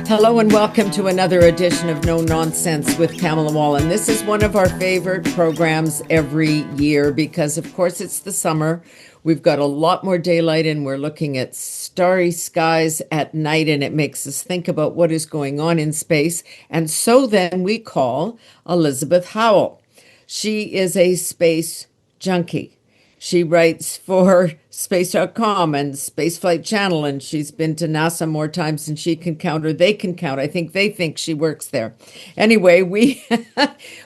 Hello and welcome to another edition of No Nonsense with Pamela Wallen. This is one of our favorite programs every year because, of course, it's the summer. We've got a lot more daylight and we're looking at starry skies at night, and it makes us think about what is going on in space. And so then we call Elizabeth Howell. She is a space junkie. She writes for space.com and Spaceflight Channel, and she's been to NASA more times than she can count or they can count. I think they think she works there. Anyway, we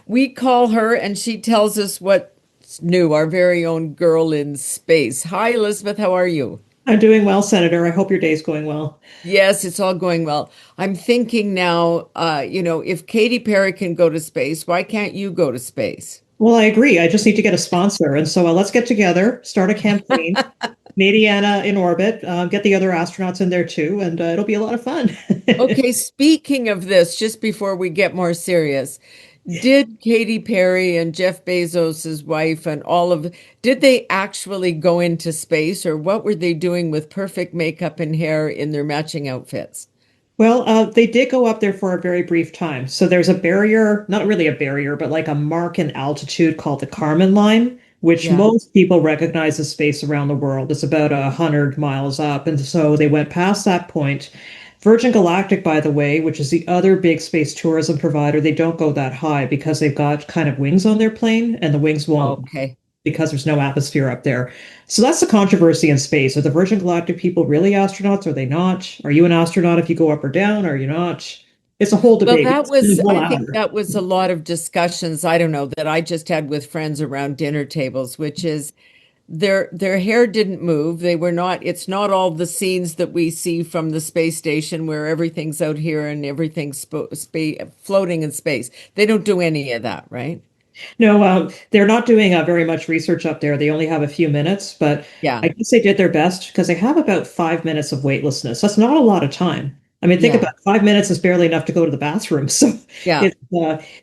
we call her and she tells us what's new, our very own girl in space. Hi, Elizabeth, how are you? I'm doing well, Senator. I hope your day's going well. Yes, it's all going well. I'm thinking now, if Katy Perry can go to space, why can't you go to space? Well, I agree. I just need to get a sponsor. And so let's get together, start a campaign, Canadiana in orbit, get the other astronauts in there too, and it'll be a lot of fun. Okay, speaking of this, just before we get more serious, did Katy Perry and Jeff Bezos's wife and did they actually go into space, or what were they doing with perfect makeup and hair in their matching outfits? Well, they did go up there for a very brief time. So there's a barrier, not really a barrier, but like a mark in altitude called the Kármán line, which Yeah. most people recognize as space around the world. It's about 100 miles up. And so they went past that point. Virgin Galactic, by the way, which is the other big space tourism provider, they don't go that high because they've got kind of wings on their plane, and the wings won't Okay. because there's no atmosphere up there. So that's the controversy in space. Are the Virgin Galactic people really astronauts? Are they not? Are you an astronaut if you go up or down? Are you not? It's a whole Well, debate. that It's been was, a whole I think hour. that was a lot of discussions, I don't know, that I just had with friends around dinner tables, which is their hair didn't move. They were not, it's not all the scenes that we see from the space station where everything's out here and everything's floating in space. They don't do any of that, right? No, they're not doing very much research up there. They only have a few minutes, but Yeah. I guess they did their best because they have about 5 minutes of weightlessness. That's not a lot of time. I mean, think Yeah. about it, 5 minutes is barely enough to go to the bathroom. So Yeah.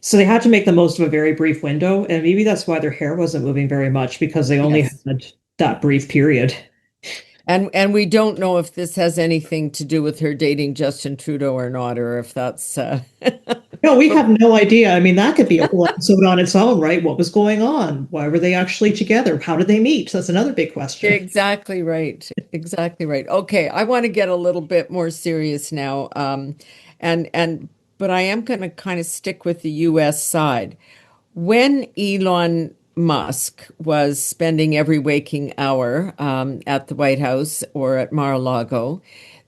so they had to make the most of a very brief window, and maybe that's why their hair wasn't moving very much because they only Yes. had that brief period. And we don't know if this has anything to do with her dating Justin Trudeau or not, or if that's No, we but have no idea. I mean, that could be a whole episode on its own, right? What was going on? Why were they actually together? How did they meet? That's another big question. exactly right. Exactly right. Okay, I want to get a little bit more serious now. And but I am going to kind of stick with the US side. When Elon Musk was spending every waking hour at the White House or at Mar-a-Lago,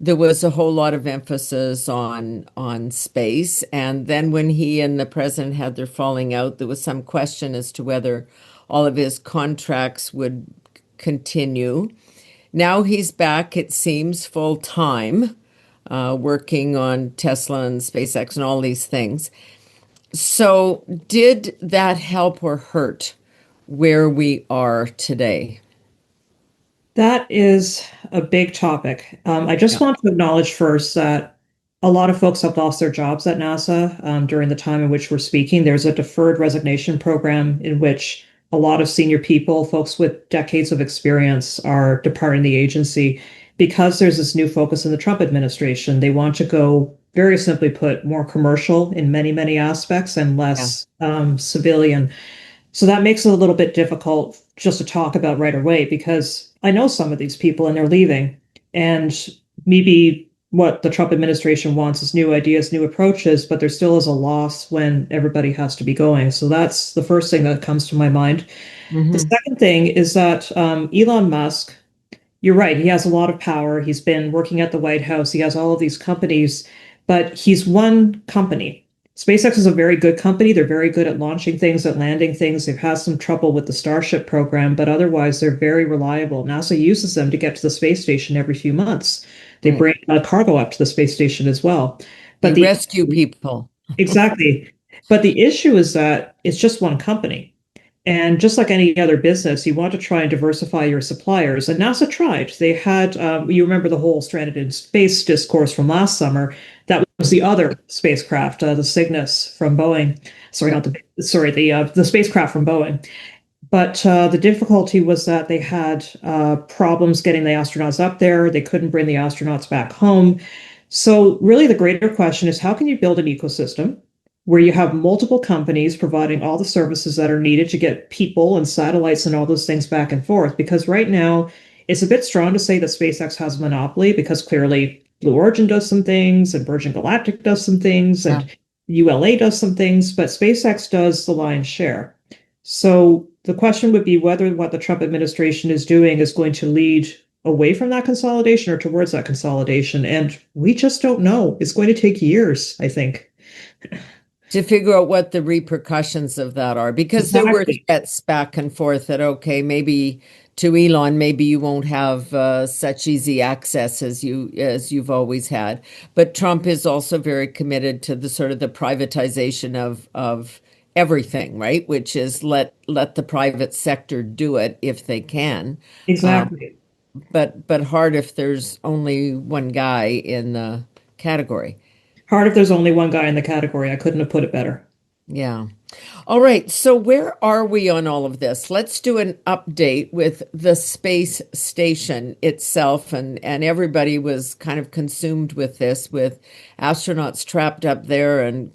there was a whole lot of emphasis on space. And then when he and the president had their falling out, there was some question as to whether all of his contracts would continue. Now he's back, it seems, full time, working on Tesla and SpaceX and all these things. So, did that help or hurt where we are today? That is a big topic. I just Yeah. want to acknowledge first that a lot of folks have lost their jobs at NASA during the time in which we're speaking. There's a deferred resignation program in which a lot of senior people, folks with decades of experience, are departing the agency because there's this new focus in the Trump administration. They want to go, very simply put, more commercial in many, many aspects and Yeah. less civilian. So that makes it a little bit difficult just to talk about right away because I know some of these people and they're leaving. And maybe what the Trump administration wants is new ideas, new approaches, but there still is a loss when everybody has to be going. So that's the first thing that comes to my mind. The Hmm. second thing is that Elon Musk, you're right, he has a lot of power. He's been working at the White House, he has all of these companies, but he's one company. SpaceX is a very good company. They're very good at launching things, at landing things. They've had some trouble with the Starship program, but otherwise they're very reliable. NASA uses them to get to the space station every few months. They Right. bring cargo up to the space station as well. They But the rescue people. exactly. But the issue is that it's just one company. And just like any other business, you want to try and diversify your suppliers. And NASA tried. They had, you remember the whole stranded in space discourse from last summer. That was the other spacecraft, the Cygnus from Boeing. Sorry, Yeah. not the spacecraft from Boeing. But the difficulty was that they had problems getting the astronauts up there. They couldn't bring the astronauts back home. So, really, the greater question is how can you build an ecosystem where you have multiple companies providing all the services that are needed to get people and satellites and all those things back and forth? Because right now, it's a bit strong to say that SpaceX has a monopoly because clearly Blue Origin does some things and Virgin Galactic does some things Yeah. and ULA does some things, but SpaceX does the lion's share. So the question would be whether what the Trump administration is doing is going to lead away from that consolidation or towards that consolidation. And we just don't know. It's going to take years, I think. To figure out what the repercussions of that are, because there were Exactly. threats back and forth that, okay, maybe to Elon, maybe you won't have such easy access as you've always had. But Trump is also very committed to the sort of the privatization of everything, right? Which is let the private sector do it if they can. Um, Exactly. but hard if there's only one guy in the category. Hard if there's only one guy in the category. I couldn't have put it better. Yeah. All right. So where are we on all of this? Let's do an update with the space station itself. And everybody was kind of consumed with this, with astronauts trapped up there and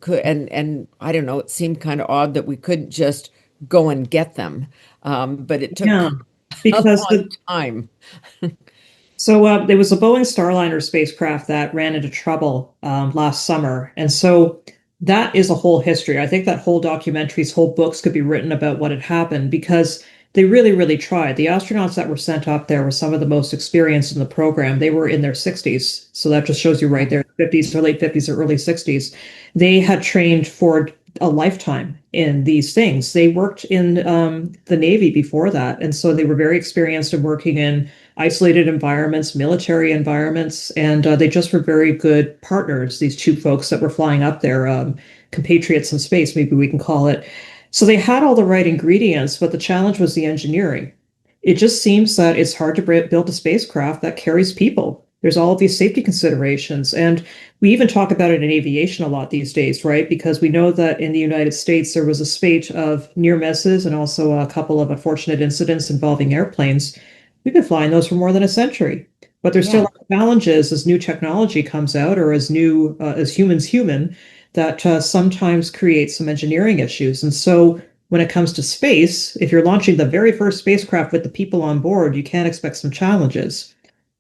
I don't know, it seemed kind of odd that we couldn't just go and get them. But it Yeah, took a because long time. there was a Boeing Starliner spacecraft that ran into trouble last summer. And so that is a whole history. I think that whole documentaries, whole books could be written about what had happened because they really, really tried. The astronauts that were sent up there were some of the most experienced in the program. They were in their 60s. So that just shows you right there, 50s or late 50s or early 60s. They had trained for a lifetime in these things. They worked in the Navy before that. And so they were very experienced in working in isolated environments, military environments, and they just were very good partners, these two folks that were flying up there, compatriots in space, maybe we can call it. So they had all the right ingredients, but the challenge was the engineering. It just seems that it's hard to build a spacecraft that carries people. There's all of these safety considerations. And we even talk about it in aviation a lot these days, right? Because we know that in the United States, there was a spate of near misses and also a couple of unfortunate incidents involving airplanes. We've been flying those for more than a century, but there's still Yeah. challenges as new technology comes out or as humans human that sometimes create some engineering issues. And so when it comes to space, if you're launching the very first spacecraft with the people on board, you can expect some challenges.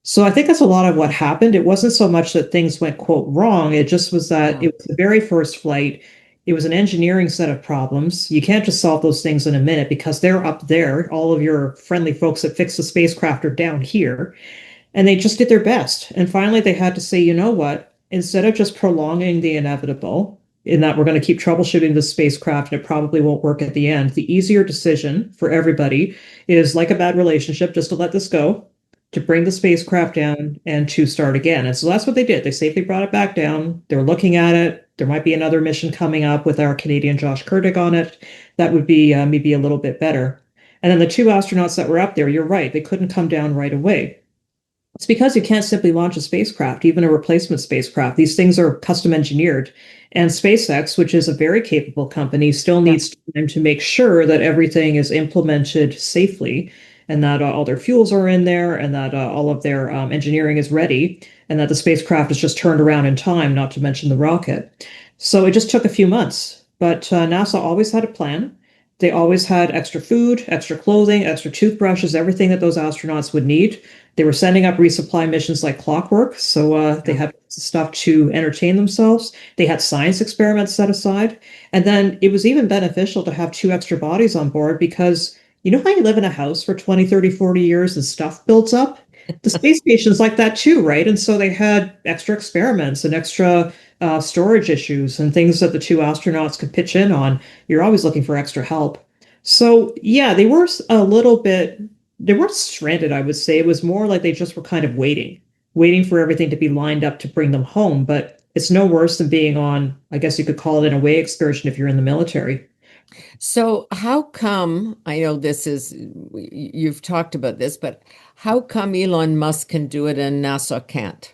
So I think that's a lot of what happened. It wasn't so much that things went, quote, wrong. It just was that Yeah. it was the very first flight. It was an engineering set of problems. You can't just solve those things in a minute because they're up there. All of your friendly folks that fix the spacecraft are down here. And they just did their best. And finally, they had to say, you know what? Instead of just prolonging the inevitable, in that we're going to keep troubleshooting the spacecraft and it probably won't work at the end, the easier decision for everybody is like a bad relationship, just to let this go, to bring the spacecraft down and to start again. And so that's what they did. They safely brought it back down. They're looking at it. There might be another mission coming up with our Canadian Josh Kurtig on it. That would be maybe a little bit better. And then the two astronauts that were up there, you're right, they couldn't come down right away. It's because you can't simply launch a spacecraft, even a replacement spacecraft. These things are custom engineered. And SpaceX, which is a very capable company, still Yeah. needs time to make sure that everything is implemented safely and that all their fuels are in there and that all of their engineering is ready and that the spacecraft is just turned around in time, not to mention the rocket. So it just took a few months. But NASA always had a plan. They always had extra food, extra clothing, extra toothbrushes, everything that those astronauts would need. They were sending up resupply missions like clockwork, so they Yeah. had stuff to entertain themselves. They had science experiments set aside. And then it was even beneficial to have two extra bodies on board because you know how you live in a house for 20, 30, 40 years and stuff builds up? The space station's like that too, right? And so they had extra experiments and extra storage issues and things that the two astronauts could pitch in on. You're always looking for extra help. So, yeah, they were a little bit, they weren't stranded, I would say. It was more like they just were kind of waiting for everything to be lined up to bring them home. But it's no worse than being on, I guess you could call it an away excursion if you're in the military. So how come, I know this is, you've talked about this, but how come Elon Musk can do it and NASA can't?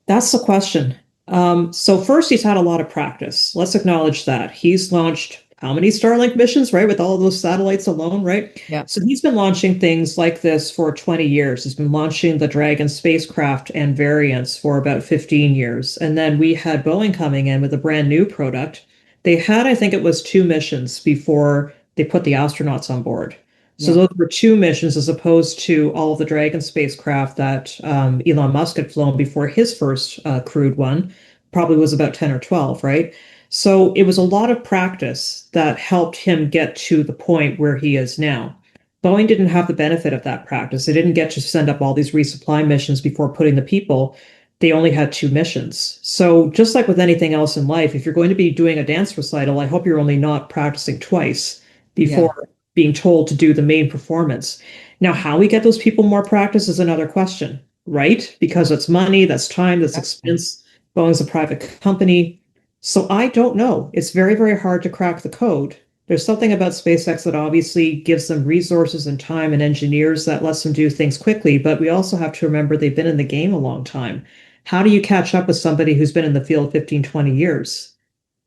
That's the question. So first, he's had a lot of practice. Let's acknowledge that. He's launched how many Starlink missions, right? With all of those satellites alone, right? Yeah. So he's been launching things like this for 20 years. He's been launching the Dragon spacecraft and variants for about 15 years. And then we had Boeing coming in with a brand new product. They had, I think it was two missions before they put the astronauts on board. So Yeah. those were two missions as opposed to all of the Dragon spacecraft that Elon Musk had flown before his first crewed one. Probably was about 10 or 12, right? So it was a lot of practice that helped him get to the point where he is now. Boeing didn't have the benefit of that practice. They didn't get to send up all these resupply missions before putting the people. They only had two missions. So just like with anything else in life, if you're going to be doing a dance recital, I hope you're only not practicing twice Yeah. before being told to do the main performance. Now, how we get those people more practice is another question, right? Because it's money, that's time, that's Exactly. expense. Boeing's a private company. So I don't know. It's very, very hard to crack the code. There's something about SpaceX that obviously gives them resources and time and engineers that lets them do things quickly, but we also have to remember they've been in the game a long time. How do you catch up with somebody who's been in the field 15, 20 years?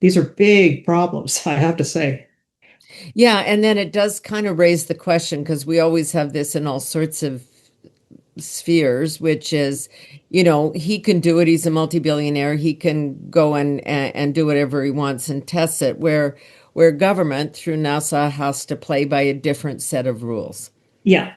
These are big problems, I have to say. Yeah, and then it does kind of raise the question because we always have this in all sorts of spheres, which is, he can do it. He's a multi-billionaire. He can go and do whatever he wants and test it, where government through NASA has to play by a different set of rules. Yeah.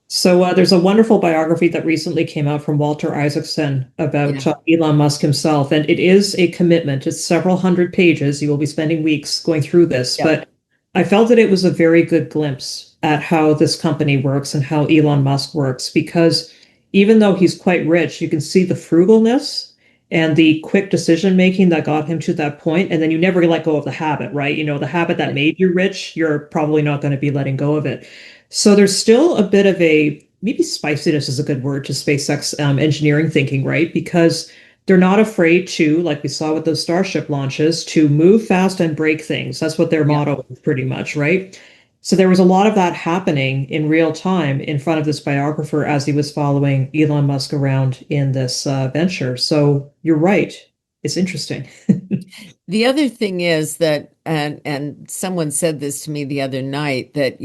So there's a wonderful biography that recently came out from Walter Isaacson Yeah. about Elon Musk himself, and it is a commitment. It's several hundred pages. You will be spending weeks going through this, Yeah. but I felt that it was a very good glimpse at how this company works and how Elon Musk works, because even though he's quite rich, you can see the frugalness and the quick decision making that got him to that point, and then you never let go of the habit, right? You know, the habit that Right. made you rich, you're probably not going to be letting go of it. So there's still a bit of a maybe spiciness is a good word to SpaceX engineering thinking, right? Because they're not afraid to, like we saw with those Starship launches, to move fast and break things. That's what their Yeah. motto is, pretty much, right? So there was a lot of that happening in real time in front of this biographer as he was following Elon Musk around in this venture. So you're right. It's interesting. The other thing is that, and someone said this to me the other night, that,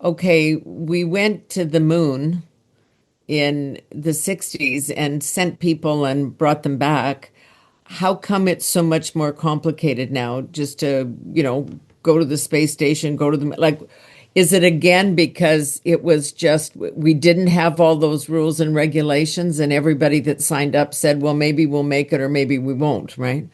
okay, we went to the moon in the 60s and sent people and brought them back. How come it's so much more complicated now just to, go to the space station, go to the, like, is it again because it was just, we didn't have all those rules and regulations and everybody that signed up said, well, maybe we'll make it or maybe we won't, right?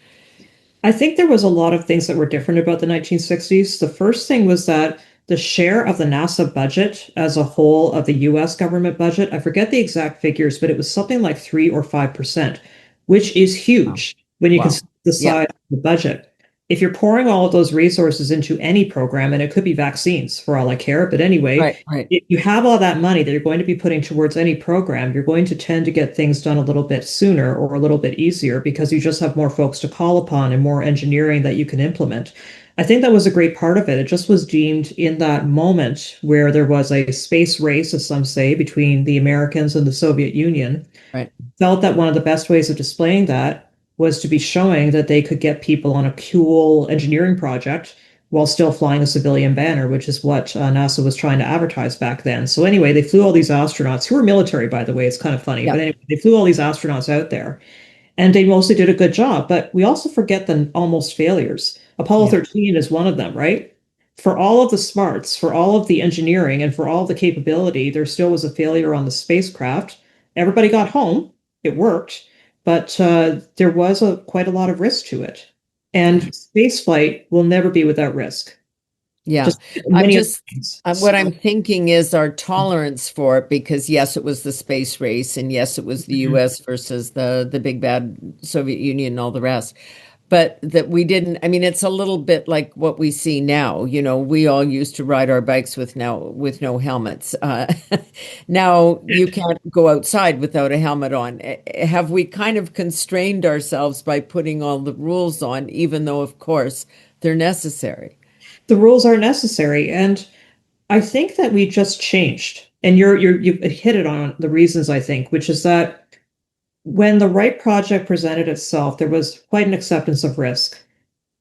I think there was a lot of things that were different about the 1960s. The first thing was that the share of the NASA budget as a whole of the US government budget, I forget the exact figures, but it was something like 3 or 5%, which is Wow. huge when you Wow. consider the Yeah. size of the budget. If you're pouring all of those resources into any program, and it could be vaccines for all I care, but anyway, Right. Right. if you have all that money that you're going to be putting towards any program, you're going to tend to get things done a little bit sooner or a little bit easier because you just have more folks to call upon and more engineering that you can implement. I think that was a great part of it. It just was deemed in that moment where there was a space race, as some say, between the Americans and the Soviet Union, Right. felt that one of the best ways of displaying that was to be showing that they could get people on a cool engineering project while still flying a civilian banner, which is what NASA was trying to advertise back then. So anyway, they flew all these astronauts who were military, by the way. It's kind of funny, Yeah. but anyway, they flew all these astronauts out there and they mostly did a good job. But we also forget the almost failures. Apollo Yeah. 13 is one of them, right? For all of the smarts, for all of the engineering, and for all of the capability, there still was a failure on the spacecraft. Everybody got home. It worked, but there was quite a lot of risk to it. And Yeah. spaceflight will never be without risk, Yeah. just I'm many other just, things. what I'm So, thinking is our tolerance for it, because yes, it was the space race, and yes, it was the mhm. US versus the big bad Soviet Union and all the rest. But that we didn't, I mean, it's a little bit like what we see now. We all used to ride our bikes with no helmets. Now you can't go outside without a helmet on. Have we kind of constrained ourselves by putting all the rules on, even though, of course, they're necessary? The rules are necessary, and I think that we just changed. And you've hit it on the reasons, I think, which is that when the right project presented itself, there was quite an acceptance of risk.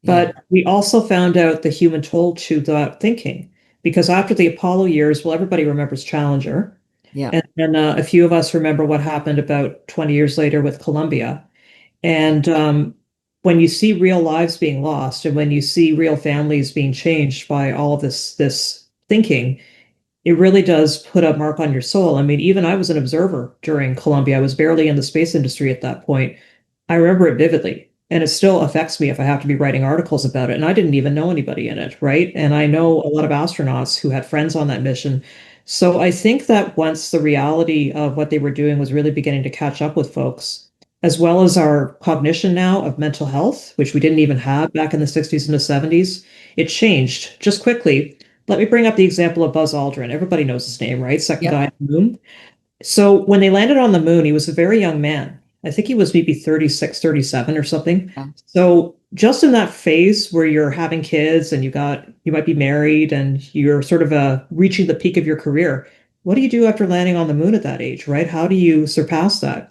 Yeah. But we also found out the human toll to that thinking, because after the Apollo years, well, everybody remembers Challenger. Yeah. And a few of us remember what happened about 20 years later with Columbia. And when you see real lives being lost and when you see real families being changed by all of this thinking, it really does put a mark on your soul. I mean, even I was an observer during Columbia. I was barely in the space industry at that point. I remember it vividly, and it still affects me if I have to be writing articles about it. And I didn't even know anybody in it, right? And I know a lot of astronauts who had friends on that mission. So I think that once the reality of what they were doing was really beginning to catch up with folks, as well as our cognition now of mental health, which we didn't even have back in the 60s and the 70s, it changed just quickly. Let me bring up the example of Buzz Aldrin. Everybody knows his name, right? Second Yep. guy on the moon. So when they landed on the moon, he was a very young man. I think he was maybe 36, 37 or something. Yeah. So just in that phase where you're having kids and you might be married and you're sort of reaching the peak of your career, what do you do after landing on the moon at that age, right? How do you surpass that?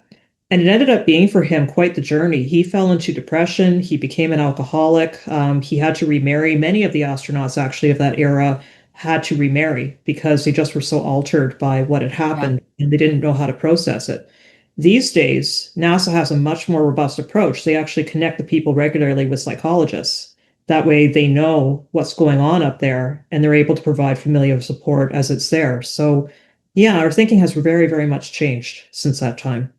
And it ended up being for him quite the journey. He fell into depression. He became an alcoholic. He had to remarry. Many of the astronauts actually of that era had to remarry because they just were so altered by what had Yeah. happened and they didn't know how to process it. These days, NASA has a much more robust approach. They actually connect the people regularly with psychologists. That way they know what's going on up there and they're able to provide familial support as it's there. So, yeah, our thinking has very, very much changed since that time.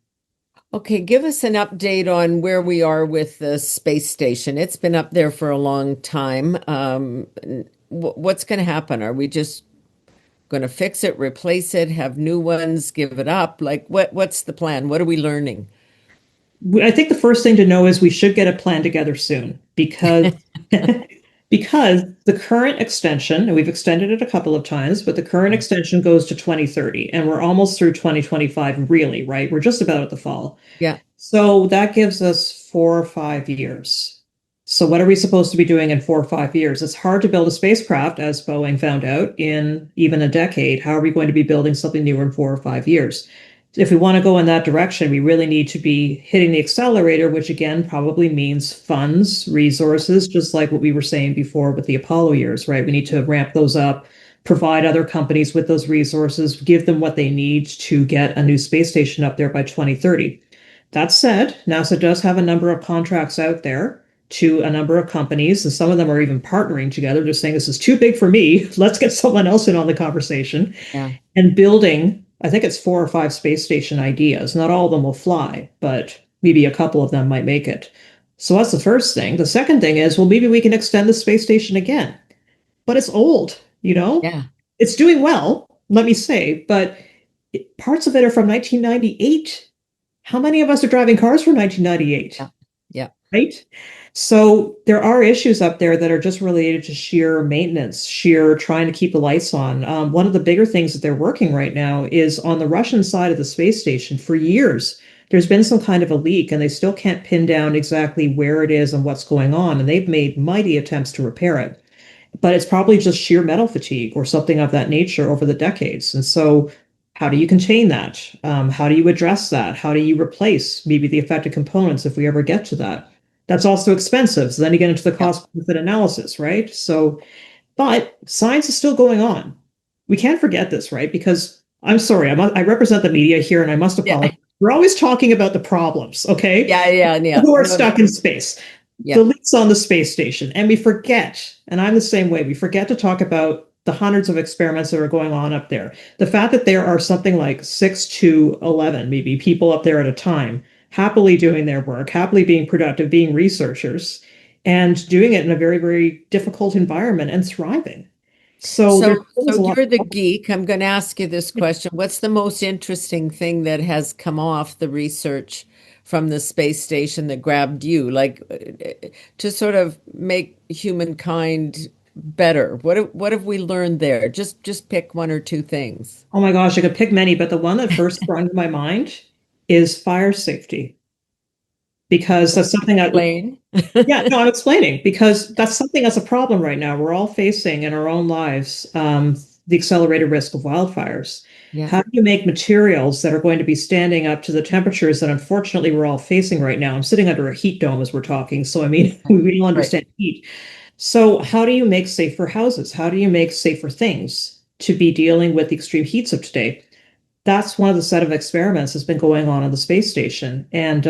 Okay, give us an update on where we are with the space station. It's been up there for a long time. What's going to happen? Are we just going to fix it, replace it, have new ones, give it up? Like what's the plan? What are we learning? I think the first thing to know is we should get a plan together soon because because the current extension, and we've extended it a couple of times, but the current extension goes to 2030 and we're almost through 2025 really, right? We're just about at the fall. Yeah, So that gives us 4 or 5 years. So what are we supposed to be doing in 4 or 5 years? It's hard to build a spacecraft, as Boeing found out, in even a decade. How are we going to be building something new in 4 or 5 years? If we want to go in that direction, we really need to be hitting the accelerator, which again probably means funds, resources, just like what we were saying before with the Apollo years, right? We need to ramp those up, provide other companies with those resources, give them what they need to get a new space station up there by 2030. That said, NASA does have a number of contracts out there to a number of companies, and some of them are even partnering together, just saying this is too big for me. Let's get someone else in on the conversation yeah, and building. I think it's 4 or 5 space station ideas. Not all of them will fly, but maybe a couple of them might make it. So that's the first thing. The second thing is, well, maybe we can extend the space station again, but it's old, you know? yeah, It's doing well, let me say, but parts of it are from 1998. How many of us are driving cars from 1998? yeah, yeah, Right? So there are issues up there that are just related to sheer maintenance, sheer trying to keep the lights on. One of the bigger things that they're working right now is on the Russian side of the space station. For years, there's been some kind of a leak, and they still can't pin down exactly where it is and what's going on. And they've made mighty attempts to repair it, but it's probably just sheer metal fatigue or something of that nature over the decades. And so, how do you contain that? How do you address that? How do you replace maybe the affected components if we ever get to that? That's also expensive. So then you get into the yeah, cost benefit analysis, right? So, but science is still going on. We can't forget this, right? Because I'm sorry, I represent the media here and I must yeah, apologize. We're always talking about the problems, okay? yeah, yeah, yeah. Who are No, no, stuck in space, the yeah, leaks on the space station, and we forget, and I'm the same way, we forget to talk about the hundreds of experiments that are going on up there. The fact that there are something like 6 to 11, maybe people up there at a time, happily doing their work, happily being productive, being researchers, and doing it in a very, very difficult environment and thriving. So there's always So a lot. you're the geek. I'm going to ask you this question. What's the most interesting thing that has come off the research from the space station that grabbed you, like to sort of make humankind better? What have we learned there? Just pick one or two things. Oh my gosh, I could pick many, but the one that first sprung to my mind is fire safety because that's something that Explain. yeah, no, I'm explaining because that's something that's a problem right now. We're all facing in our own lives. the accelerated risk of wildfires. Yeah. How do you make materials that are going to be standing up to the temperatures that unfortunately we're all facing right now? I'm sitting under a heat dome as we're talking, so I mean, Right. we don't Right. understand heat. So, how do you make safer houses? How do you make safer things to be dealing with the extreme heats of today? That's one of the set of experiments that's been going on the space station. And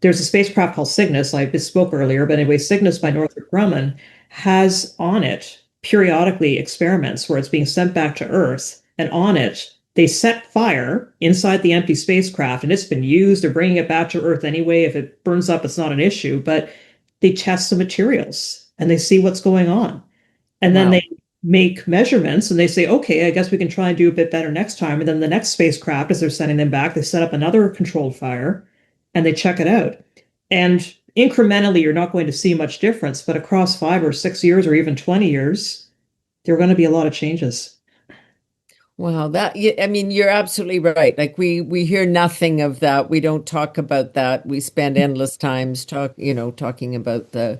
there's a spacecraft called Cygnus. I misspoke earlier, but anyway, Cygnus by Northrop Grumman has on it periodically experiments where it's being sent back to Earth. And on it, they set fire inside the empty spacecraft, and it's been used. They're bringing it back to Earth anyway. If it burns up, it's not an issue. But they test the materials and they see what's going on. And then Wow. they make measurements and they say, okay, I guess we can try and do a bit better next time. And then the next spacecraft, as they're sending them back, they set up another controlled fire and they check it out. And incrementally, you're not going to see much difference, but across 5 or 6 years or even 20 years, there are going to be a lot of changes. Wow, I mean, you're absolutely right. Like we hear nothing of that. We don't talk about that. We spend endless times talking about the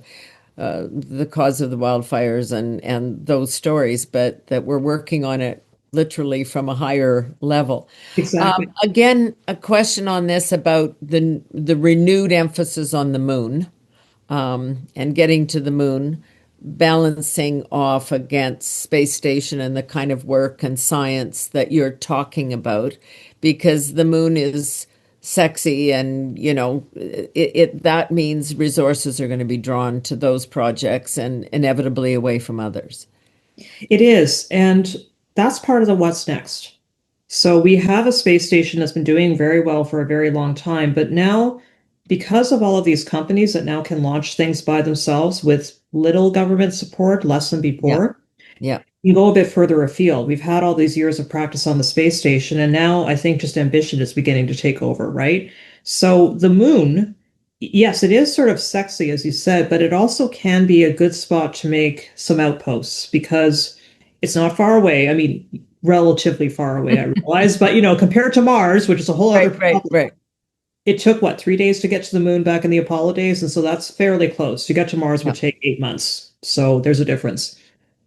cause of the wildfires and those stories, but that we're working on it literally from a higher level. Exactly. Again, a question on this about the renewed emphasis on the moon, and getting to the moon, balancing off against space station and the kind of work and science that you're talking about, because the moon is sexy and that means resources are going to be drawn to those projects and inevitably away from others. It is. And that's part of the what's next. So we have a space station that's been doing very well for a very long time, but now, because of all of these companies that now can launch things by themselves with little government support, less than Yeah. before, Yeah. you go a bit further afield. We've had all these years of practice on the space station, and now I think just ambition is beginning to take over, right? So the moon, yes, it is sort of sexy, as you said, but it also can be a good spot to make some outposts because it's not far away. I mean, relatively far away, I realize, but compared to Mars, which is a whole other Right, right, problem, right. it took what, 3 days to get to the moon back in the Apollo days, and so that's fairly close. To get to Mars would Yeah. take 8 months. So there's a difference.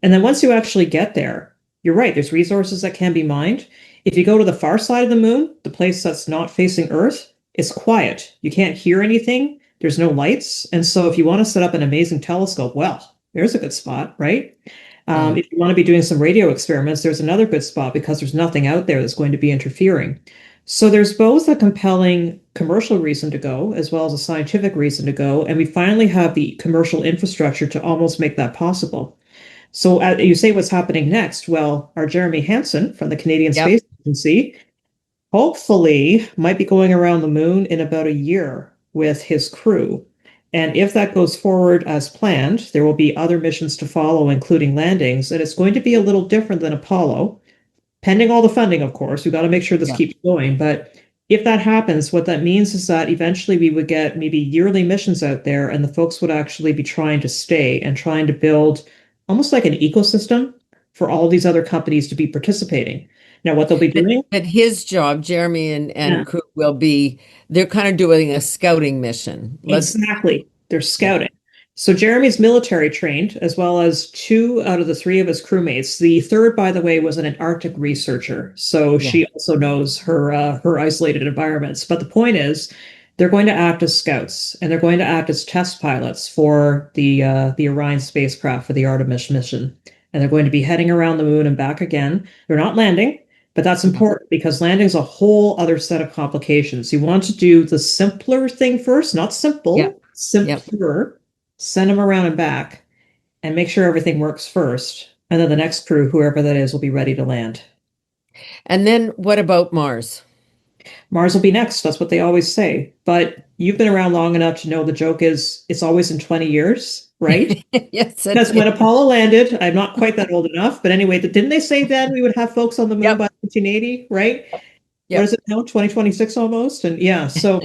And then once you actually get there, you're right, there's resources that can be mined. If you go to the far side of the moon, the place that's not facing Earth, it's quiet. You can't hear anything. There's no lights. And so if you want to set up an amazing telescope, well, there's a good spot, right? Yeah. If you want to be doing some radio experiments, there's another good spot because there's nothing out there that's going to be interfering. So there's both a compelling commercial reason to go as well as a scientific reason to go. And we finally have the commercial infrastructure to almost make that possible. So you say what's happening next? Well, our Jeremy Hansen from the Canadian Yep. Space Agency hopefully might be going around the moon in about a year with his crew. And if that goes forward as planned, there will be other missions to follow, including landings. And it's going to be a little different than Apollo, pending all the funding, of course. We've got to make sure this Yeah. keeps going. But if that happens, what that means is that eventually we would get maybe yearly missions out there, and the folks would actually be trying to stay and trying to build almost like an ecosystem for all these other companies to be participating. Now, what they'll be But doing, but his job, Jeremy yeah, and crew, will be they're kind of doing a scouting mission. Let's exactly. They're Yeah. scouting. So Jeremy's military trained, as well as two out of the three of his crewmates. The third, by the way, was an Antarctic researcher, so Yeah. she also knows her isolated environments. But the point is, they're going to act as scouts, and they're going to act as test pilots for the Orion spacecraft for the Artemis mission. And they're going to be heading around the moon and back again. They're not landing. But that's Yeah. important because landing is a whole other set of complications. You want to do the simpler thing first, not Yeah. simple, Yeah. simpler, send them around and back and make sure everything works first. And then the next crew, whoever that is, will be ready to land. And then what about Mars? Mars will be next. That's what they always say. But you've been around long enough to know the joke is it's always in 20 years, right? Yes, it Because when is. Apollo landed, I'm not quite that old enough, but anyway, didn't they say then we would have folks on the moon Yep. by 1980, right? What is Yep. it now? 2026 almost? And yeah, so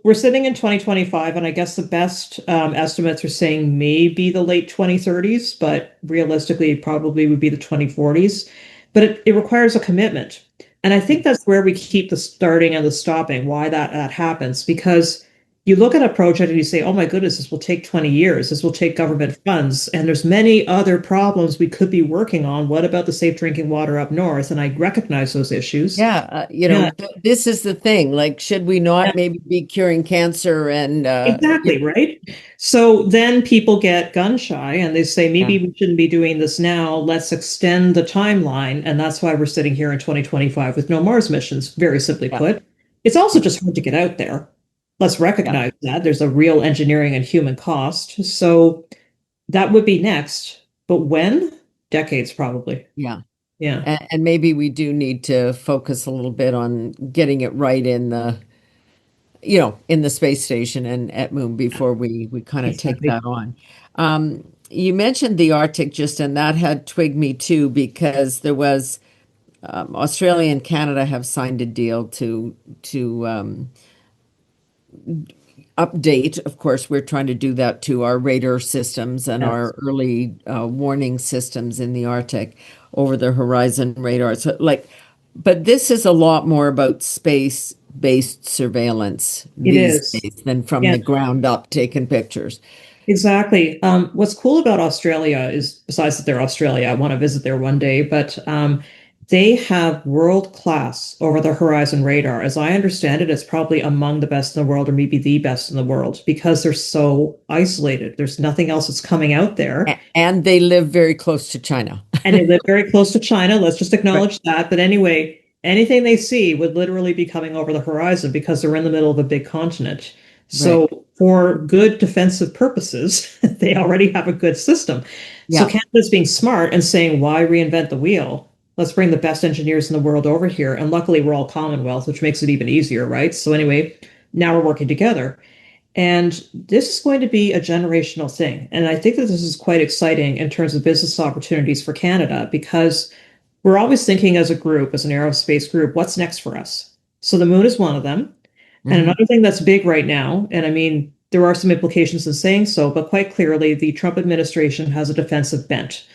we're sitting in 2025, and I guess the best estimates are saying maybe the late 2030s, but realistically, it probably would be the 2040s. But it requires a commitment. And I think that's where we keep the starting and the stopping, why that happens, because you look at a project and you say, oh my goodness, this will take 20 years. This will take government funds. And there's many other problems we could be working on. What about the safe drinking water up north? And I recognize those issues. Yeah, Yeah. this is the thing. Like, should we not maybe be curing cancer and Exactly, right? So then people get gun shy and they say, yeah, maybe we shouldn't be doing this now. Let's extend the timeline. And that's why we're sitting here in 2025 with no Mars missions, very simply yeah, put. It's also yeah, just hard to get out there. Let's yeah, recognize that there's a real engineering and human cost. So that would be next. But when? Decades, probably. yeah. Yeah, And maybe we do need to focus a little bit on getting it right in the space station and at Moon before we kind of take exactly. that on. You mentioned the Arctic just, and that had twigged me too because there was Australia and Canada have signed a deal to update. Of course, we're trying to do that to our radar systems and Yes, our early warning systems in the Arctic over the horizon radar. So, like, but this is a lot more about space-based surveillance it these is. days than from Yeah. the ground up taking pictures. Exactly. What's cool about Australia is, besides that they're Australia, I want to visit there one day, but they have world class over the horizon radar. As I understand it, it's probably among the best in the world, or maybe the best in the world, because they're so isolated. There's nothing else that's coming out there. And they live very close to China. And they live very close to China. Let's just Right, acknowledge that. But anyway, anything they see would literally be coming over the horizon because they're in the middle of a big continent. right. So, for good defensive purposes, they already have a good system. So, Yeah, Canada's being smart and saying, why reinvent the wheel? Let's bring the best engineers in the world over here. And luckily, we're all Commonwealth, which makes it even easier, right? So, anyway, now we're working together. And this is going to be a generational thing. And I think that this is quite exciting in terms of business opportunities for Canada because we're always thinking as a group, as an aerospace group, what's next for us? So the moon is one of them. And hmm, another thing that's big right now, and I mean, there are some implications in saying so, but quite clearly, the Trump administration has a defensive bent.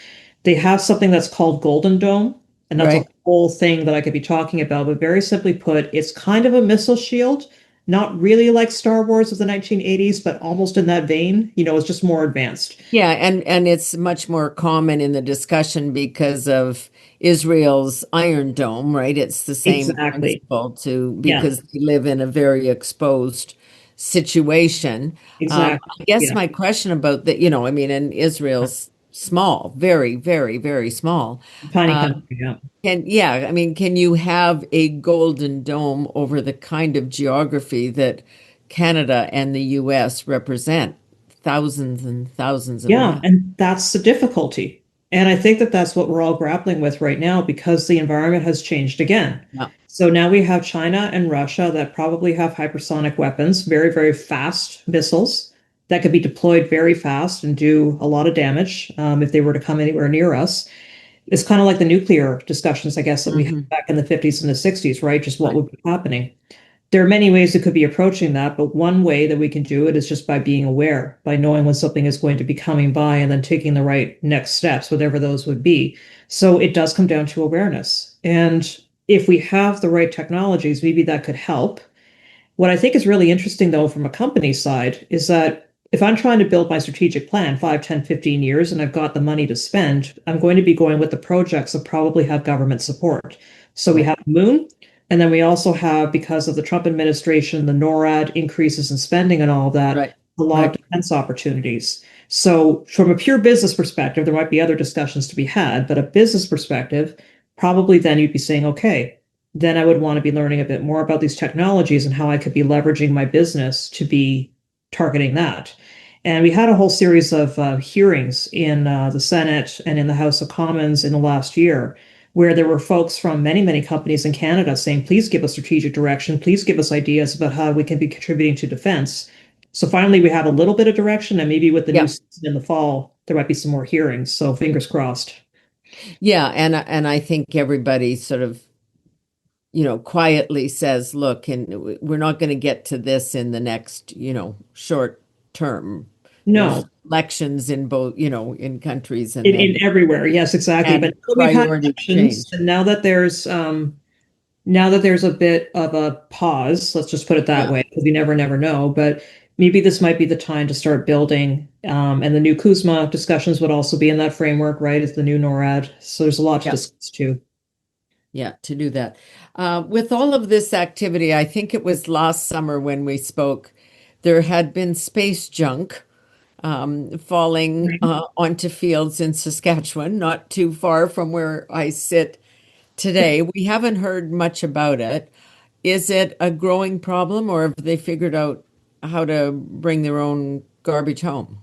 They have something that's called Golden Dome, and that's a right. whole thing that I could be talking about. But very simply put, it's kind of a missile shield, not really like Star Wars of the 1980s, but almost in that vein. It's just more advanced. Yeah, and it's much more common in the discussion because of Israel's Iron Dome, right? It's the same Exactly. principle Yeah, because they live in a very exposed situation. exactly. I guess Yeah. my question about that, I mean, and Israel's small, very, very, very small. Tiny Um, country. Yeah. I mean, can you have a golden dome over the kind of geography that Canada and the US represent? Thousands and thousands of Yeah, miles. and that's the difficulty. And I think that that's what we're all grappling with right now because the environment has changed again. Yeah, So now we have China and Russia that probably have hypersonic weapons, very, very fast missiles that could be deployed very fast and do a lot of damage if they were to come anywhere near us. It's kind of like the nuclear discussions, I guess, that we had hmm, back in the 50s and the 60s, right? Just what right, would be happening. There are many ways that could be approaching that, but one way that we can do it is just by being aware, by knowing when something is going to be coming by and then taking the right next steps, whatever those would be. So it does come down to awareness. And if we have the right technologies, maybe that could help. What I think is really interesting, though, from a company side, is that if I'm trying to build my strategic plan 5, 10, 15 years, and I've got the money to spend, I'm going to be going with the projects that probably have government support. So we right, have Moon, and then we also have, because of the Trump administration, the NORAD increases in spending and all of that, right, a lot of right. defense opportunities. So, from a pure business perspective, there might be other discussions to be had, but a business perspective, probably then you'd be saying, okay, then I would want to be learning a bit more about these technologies and how I could be leveraging my business to be targeting that. And we had a whole series of hearings in the Senate and in the House of Commons in the last year, where there were folks from many, many companies in Canada saying, please give us strategic direction, please give us ideas about how we can be contributing to defense. So finally, we have a little bit of direction, and maybe with the new Yeah, season in the fall, there might be some more hearings. So fingers crossed. yeah, and I think everybody sort of quietly says, look, and we're not going to get to this in the next short term. There's No, elections in both in countries, and in then everywhere. Yes, exactly. But and now that we've had priorities elections, change. and now that there's a bit of a pause, let's just put it that Yeah, way, because we never know. But maybe this might be the time to start building. And the new Kuzma discussions would also be in that framework, right? As the new NORAD. So there's a lot to Yeah. discuss too. Yeah, to do that. With all of this activity, I think it was last summer when we spoke, there had been space junk falling Right. onto fields in Saskatchewan, not too far from where I sit today. We haven't heard much about it. Is it a growing problem, or have they figured out how to bring their own garbage home?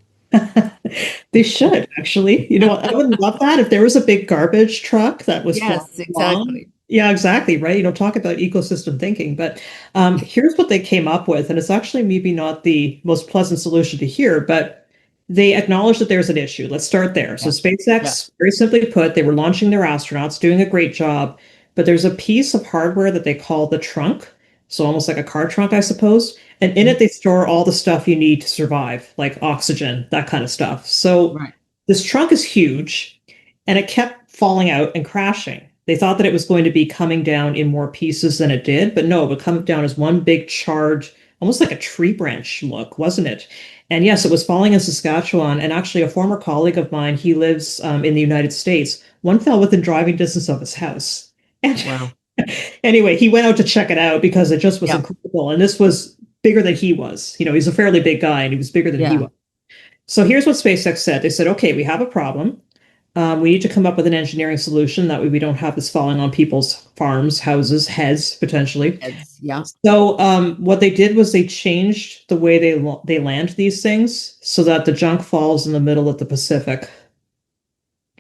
They should actually. You know what? I would love that if there was a big garbage truck that was flying Yes, along. exactly. Yeah, exactly, right? Talk about ecosystem thinking. But here's what they came up with, and it's actually maybe not the most pleasant solution to hear, but they acknowledge that there's an issue. Let's start there. So Yeah, yeah, SpaceX, very simply put, they were launching their astronauts, doing a great job, but there's a piece of hardware that they call the trunk. So almost like a car trunk, I suppose. And in mhm, it, they store all the stuff you need to survive, like oxygen, that kind of stuff. So right, this trunk is huge and it kept falling out and crashing. They thought that it was going to be coming down in more pieces than it did, but no, it would come down as one big charred, almost like a tree branch look, wasn't it? And yes, it was falling in Saskatchewan. And actually, a former colleague of mine, he lives in the United States. One fell within driving distance of his house. And wow, anyway, he went out to check it out because it just was yeah, incredible. And this was bigger than he was. He's a fairly big guy and he was bigger than he yeah, was. So here's what SpaceX said. They said, okay, we have a problem. We need to come up with an engineering solution. That way we don't have this falling on people's farms, houses, heads, potentially. it's, yeah, So what they did was they changed the way they land these things so that the junk falls in the middle of the Pacific.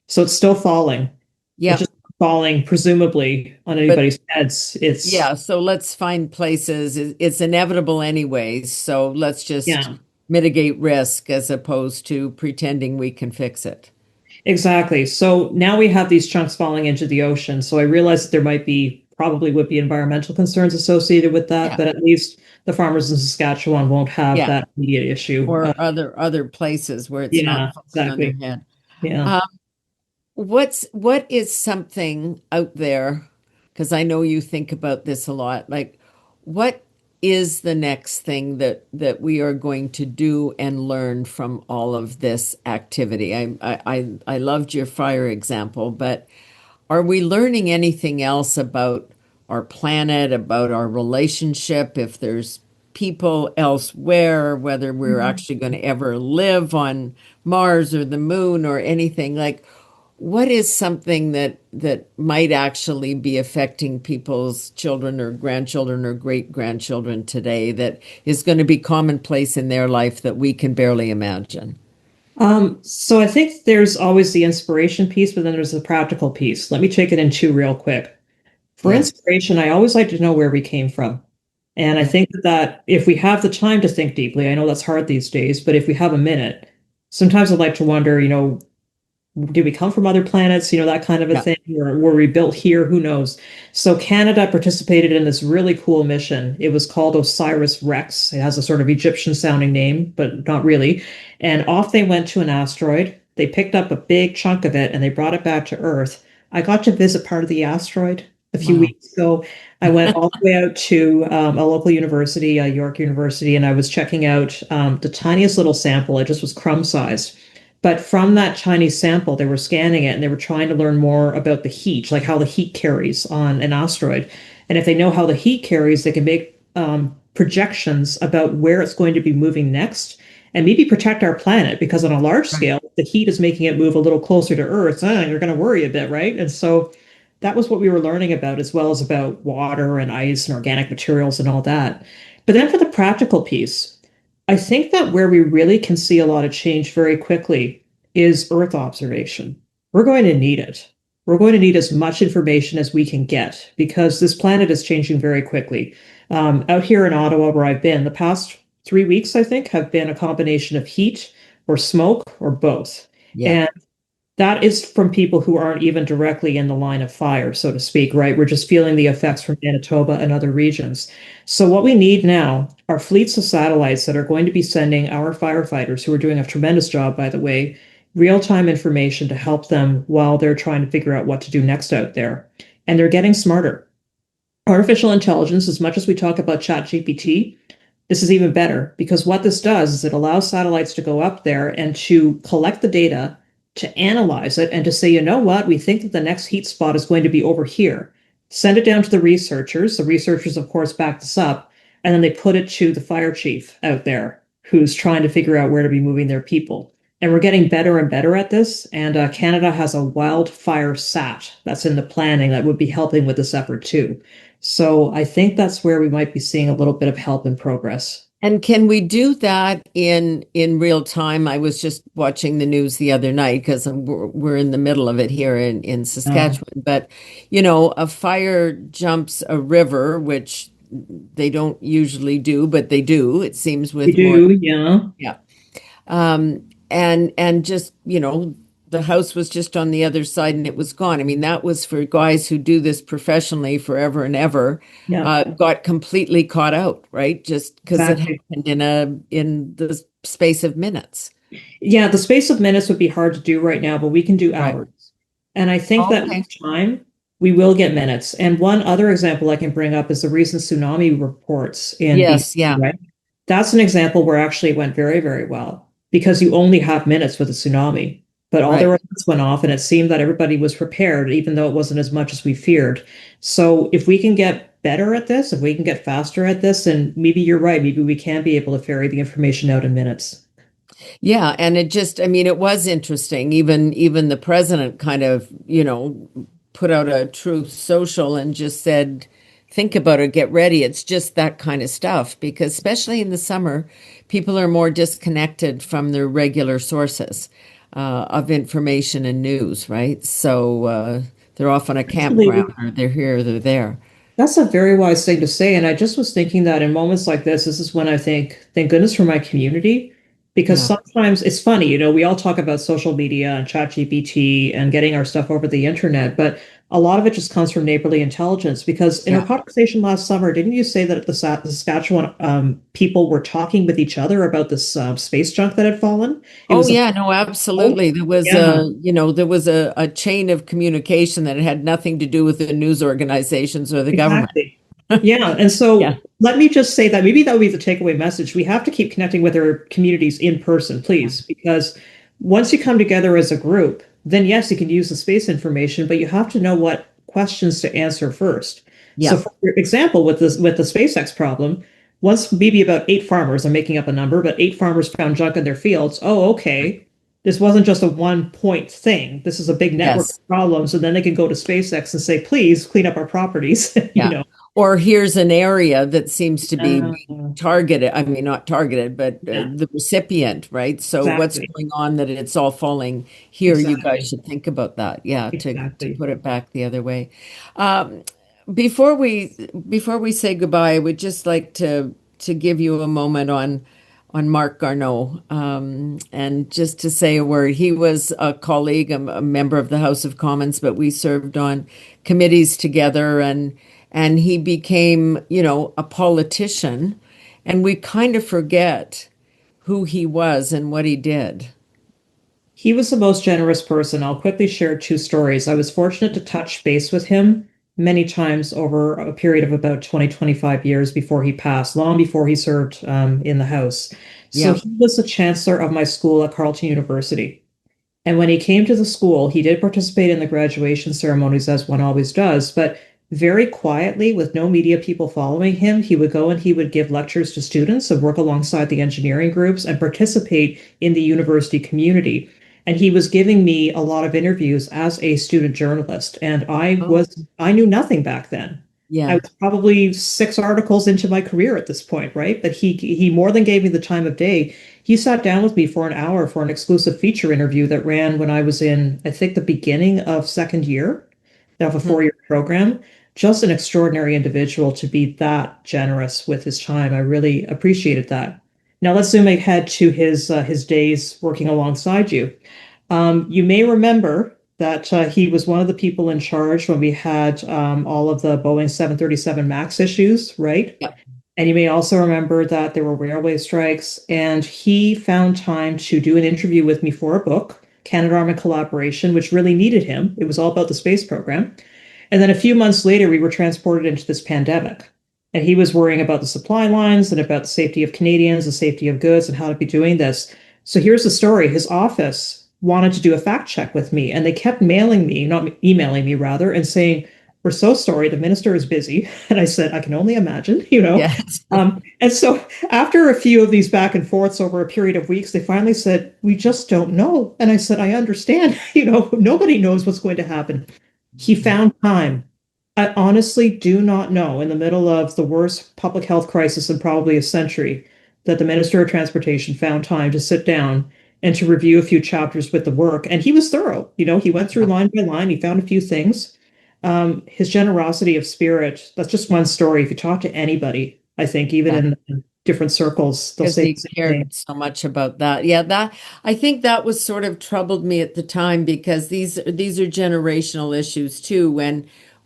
So it's still falling. It's yeah. just falling presumably on But anybody's heads. It's yeah, so let's find places. It's inevitable anyways, so let's just yeah. mitigate risk as opposed to pretending we can fix it. Exactly. So now we have these chunks falling into the ocean. So I realize that there might be probably would be environmental concerns associated with that, Yeah, but at least the farmers in Saskatchewan won't have yeah. that immediate issue. Or other places where it's not Yeah, falling on their exactly. head. Yeah. Um, what is something out there? Because I know you think about this a lot. Like, what is the next thing that we are going to do and learn from all of this activity? I loved your fire example, but are we learning anything else about our planet, about our relationship, if there's people elsewhere, whether we're Mhm. actually going to ever live on Mars or the moon or anything? Like, what is something that might actually be affecting people's children or grandchildren or great grandchildren today that is going to be commonplace in their life that we can barely imagine? So I think there's always the inspiration piece, but then there's the practical piece. Let me take it in two real quick. For Yes, inspiration, I always like to know where we came from. And I yes, think that if we have the time to think deeply, I know that's hard these days, but if we have a minute, sometimes I'd like to wonder, did we come from other planets, that kind of a yeah, thing, or were we built here? Who knows? So Canada participated in this really cool mission. It was called OSIRIS-REx. It has a sort of Egyptian sounding name, but not really. And off they went to an asteroid. They picked up a big chunk of it and they brought it back to Earth. I got to visit part of the asteroid a few wow, weeks ago. I went all the way out to a local university, York University, and I was checking out the tiniest little sample. It just was crumb sized. But from that Chinese sample, they were scanning it and they were trying to learn more about the heat, like how the heat carries on an asteroid. And if they know how the heat carries, they can make projections about where it's going to be moving next and maybe protect our planet because on a large right, scale, the heat is making it move a little closer to Earth. You're going to worry a bit, right? And so that was what we were learning about, as well as about water and ice and organic materials and all that. But then for the practical piece, I think that where we really can see a lot of change very quickly is Earth observation. We're going to need it. We're going to need as much information as we can get because this planet is changing very quickly. Out here in Ottawa, where I've been, the past 3 weeks, I think, have been a combination of heat or smoke or both. yeah, And that is from people who aren't even directly in the line of fire, so to speak, right? We're just feeling the yeah, effects from Manitoba and other regions. So, what we need now are fleets of satellites that are going to be sending our firefighters, who are doing a tremendous job, by the way, real-time information to help them while they're trying to figure out what to do next out there. And they're getting smarter. Artificial intelligence, as much as we talk about ChatGPT, this is even better because what this does is it allows satellites to go up there and to collect the data, to analyze it, and to say, you know what, we think that the next heat spot is going to be over here. Send it down to the researchers. The researchers, of course, back this up, and then they put it to the fire chief out there who's trying to figure out where to be moving their people. And we're getting better and better at this. And Canada has a wildfire SAT that's in the planning that would be helping with this effort too. So I think that's where we might be seeing a little bit of help and progress. And can we do that in real time? I was just watching the news the other night because we're in the middle of it here in Uh, Saskatchewan. But you know, a fire jumps a river, which they don't usually do, but they do. It seems we with more, do, yeah. yeah. And just, you know, the house was just on the other side and it was gone. I mean, that was for guys who do this professionally forever and ever, Yeah, got completely caught out, right? Just because it exactly. happened in the space of minutes. Yeah, the space of minutes would be hard to do right now, but we can do Right. hours. And I think that with Okay. time, we will get minutes. And one other example I can bring up is the recent tsunami reports in BC, Yes, yeah, right? That's an example where actually it went very, very well because you only have minutes with a tsunami. But all the right. alerts went off, and it seemed that everybody was prepared, even though it wasn't as much as we feared. So if we can get better at this, if we can get faster at this, and maybe you're right, maybe we can be able to ferry the information out in minutes. Yeah, and it just, I mean, it was interesting. Even the president kind of, you know, put out a truth social and just said, think about it, get ready. It's just that kind of stuff because especially in the summer, people are more disconnected from their regular sources of information and news, right? So they're off on a campground Actually, or they're here or they're there. that's a very wise thing to say. And I just was thinking that in moments like this is when I think, thank goodness for my community. Because Yeah. sometimes it's funny, you know, we all talk about social media and ChatGPT and getting our stuff over the internet, but a lot of it just comes from neighborly intelligence. Because in our Yeah. conversation last summer, didn't you say that the Saskatchewan people were talking with each other about this space junk that had fallen? It Oh was a yeah, no, absolutely. There was yeah, there was a chain of communication that had nothing to do with the news organizations or the government. exactly. Yeah. And Yeah. so let me just say that maybe that would be the takeaway message. We have to keep connecting with our communities in person, please, because once you come together as a group, then yes, you can use the space information, but you have to know what questions to answer first. So Yeah. for example, with the SpaceX problem, once maybe about 8 farmers, I'm making up a number, but 8 farmers found junk in their fields. Oh, okay. This wasn't just a 1 point thing. This is a big network Yes. of problems. And then they can go to SpaceX and say, please clean up our properties, you Yeah. know. Or here's an area that seems to be Uh, being targeted. I mean, not targeted, but yeah, the recipient, right? So what's exactly. going on that it's all falling here? You guys Exactly. should think about that. Yeah, to Exactly. put it back the other way. Um, before we say goodbye, I would just like to give you a moment on Mark Garneau, and just to say a word. He was a colleague, a member of the House of Commons, but we served on committees together, and he became, you know, a politician, and we kind of forget who he was and what he did. He was the most generous person. I'll quickly share 2 stories. I was fortunate to touch base with him many times over a period of about 20, 25 years before he passed, long before he served in the House. So Yeah. he was the chancellor of my school at Carleton University. And when he came to the school, he did participate in the graduation ceremonies as one always does, but very quietly, with no media people following him, he would go and he would give lectures to students and work alongside the engineering groups and participate in the university community. And he was giving me a lot of interviews as a student journalist. And Oh, I knew nothing back then. I yeah. was probably 6 articles into my career at this point, right? But he more than gave me the time of day. He sat down with me for an hour for an exclusive feature interview that ran when I was in, I think, the beginning of second year of a Mhm. 4 year program. Just an extraordinary individual to be that generous with his time. I really appreciated that. Now let's zoom ahead to his days working alongside you. You may remember that he was one of the people in charge when we had all of the Boeing 737 MAX issues, right? Yeah. And you may also remember that there were railway strikes, and he found time to do an interview with me for a book, Canadarm Collaboration, which really needed him. It was all about the space program. And then a few months later, we were transported into this pandemic. And he was worrying about the supply lines and about the safety of Canadians, the safety of goods, and how to be doing this. So here's the story. His office wanted to do a fact check with me, and they kept mailing me, not emailing me rather, and saying, "We're so sorry, the minister is busy." And I said, "I can only imagine, you know." Yes. And so after a few of these back and forths over a period of weeks, they finally said, "We just don't know." And I said, "I understand, nobody knows what's going to happen." He found time. I honestly do not know, in the middle of the worst public health crisis in probably a century, that the Minister of Transportation found time to sit down and to review a few chapters with the work. And he was thorough. He went through Yeah. line by line. He found a few things. His generosity of spirit, that's just one story. If you talk to anybody, I think, even Yeah. in different circles, they'll Because say he the same thing. cared so much about that. Yeah, that I think that was sort of troubled me at the time because these are generational issues too.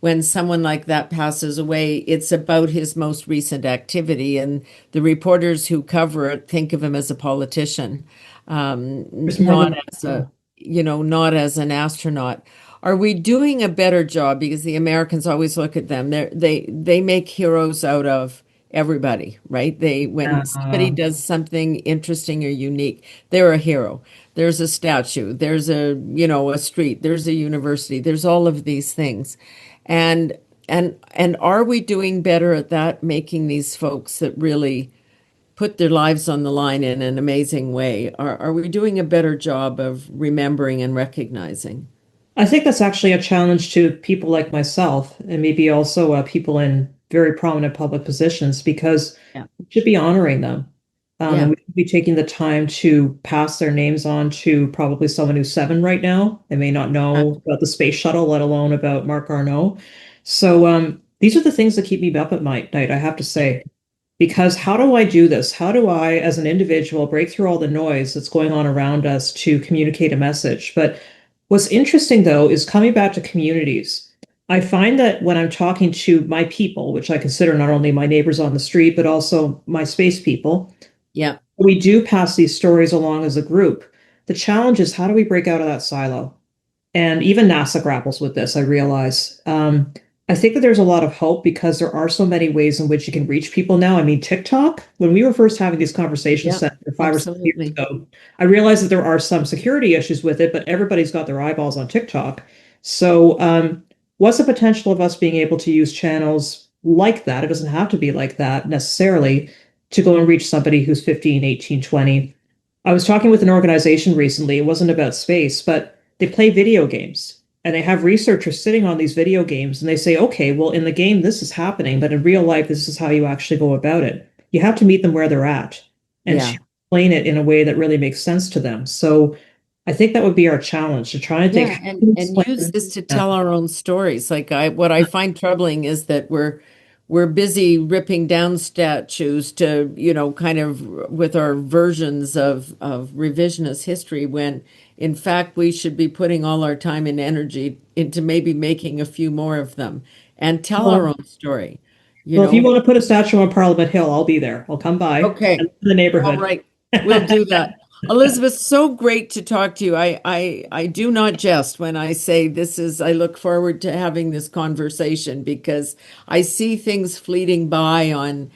When someone like that passes away, it's about his most recent activity, and the reporters who cover it think of him as a politician, There's more not than as not as an astronaut. Are we doing a better job? Because the Americans always look at them. They make heroes out of everybody, right? When somebody uh, does something interesting or unique, they're a hero. There's a statue, there's a street, there's a university, there's all of these things. And and are we doing better at that, making these folks that really put their lives on the line in an amazing way? Are we doing a better job of remembering and recognizing? I think that's actually a challenge to people like myself and maybe also people in very prominent public positions because Yeah. we should be honoring them. And Yeah. we should be taking the time to pass their names on to probably someone who's 7 right now and may not know about the space shuttle, let alone about Mark Arnault. So these are the things that keep me up at night, I have to say. Because how do I do this? How do I, as an individual, break through all the noise that's going on around us to communicate a message? But what's interesting, though, is coming back to communities. I find that when I'm talking to my people, which I consider not only my neighbors on the street, but also my space people, Yeah. we do pass these stories along as a group. The challenge is how do we break out of that silo? And even NASA grapples with this, I realize. I think that there's a lot of hope because there are so many ways in which you can reach people now. I mean, TikTok, when we were first having these conversations Yeah. 5 or 6 years Absolutely. ago, I realized that there are some security issues with it, but everybody's got their eyeballs on TikTok. So, what's the potential of us being able to use channels like that? It doesn't have to be like that necessarily to go and reach somebody who's 15, 18, 20. I was talking with an organization recently. It wasn't about space, but they play video games and they have researchers sitting on these video games and they say, okay, well, in the game, this is happening, but in real life, this is how you actually go about it. You have to meet them where they're at and to Yeah. explain it in a way that really makes sense to them. So I think that would be our challenge to try and think, Yeah, how do we and explain use it? this to Yeah. tell our own stories. Like what I find troubling is that we're busy ripping down statues to, kind of with our versions of revisionist history when in fact we should be putting all our time and energy into maybe making a few more of them and tell our Well, own story, you well, if you know? want to put a statue on Parliament Hill, I'll be there. I'll come by. I Okay. live in the All neighborhood. right. We'll do that. Elizabeth, so great to talk to you. I do not jest when I say I look forward to having this conversation because I see things fleeting by on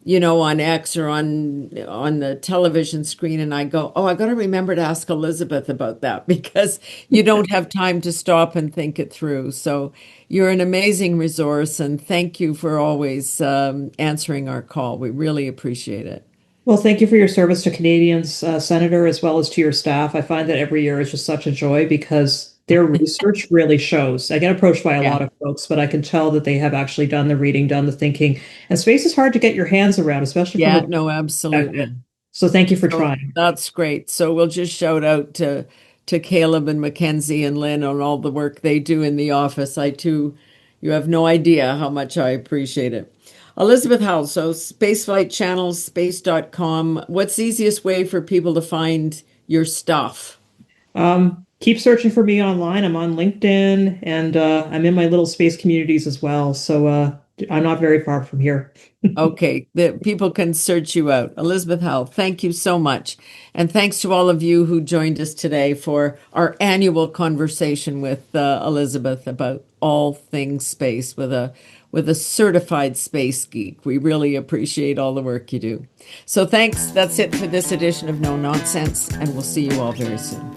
X or on the television screen and I go, "Oh, I got to remember to ask Elizabeth about that," because you don't have time to stop and think it through. So you're an amazing resource and thank you for always answering our call. We really appreciate it. Well, thank you for your service to Canadians, Senator, as well as to your staff. I find that every year is just such a joy because their research really shows. I get approached by a Yeah. lot of folks, but I can tell that they have actually done the reading, done the thinking. And space is hard to get your hands around, especially from a Yeah, no, perspective. absolutely. So thank you for So trying. that's great. So we'll just shout out to Caleb and Mackenzie and Lynn on all the work they do in the office. I too, you have no idea how much I appreciate it. Elizabeth Howell, so Spaceflight Channels, space.com. What's the easiest way for people to find your stuff? Keep searching for me online. I'm on LinkedIn and I'm in my little space communities as well. So I'm not very far from here. Okay, the people can search you out. Elizabeth Howell, thank you so much. And thanks to all of you who joined us today for our annual conversation with Elizabeth about all things space with a certified space geek. We really appreciate all the work you do. So thanks. That's it for this edition of No Nonsense, and we'll see you all very soon.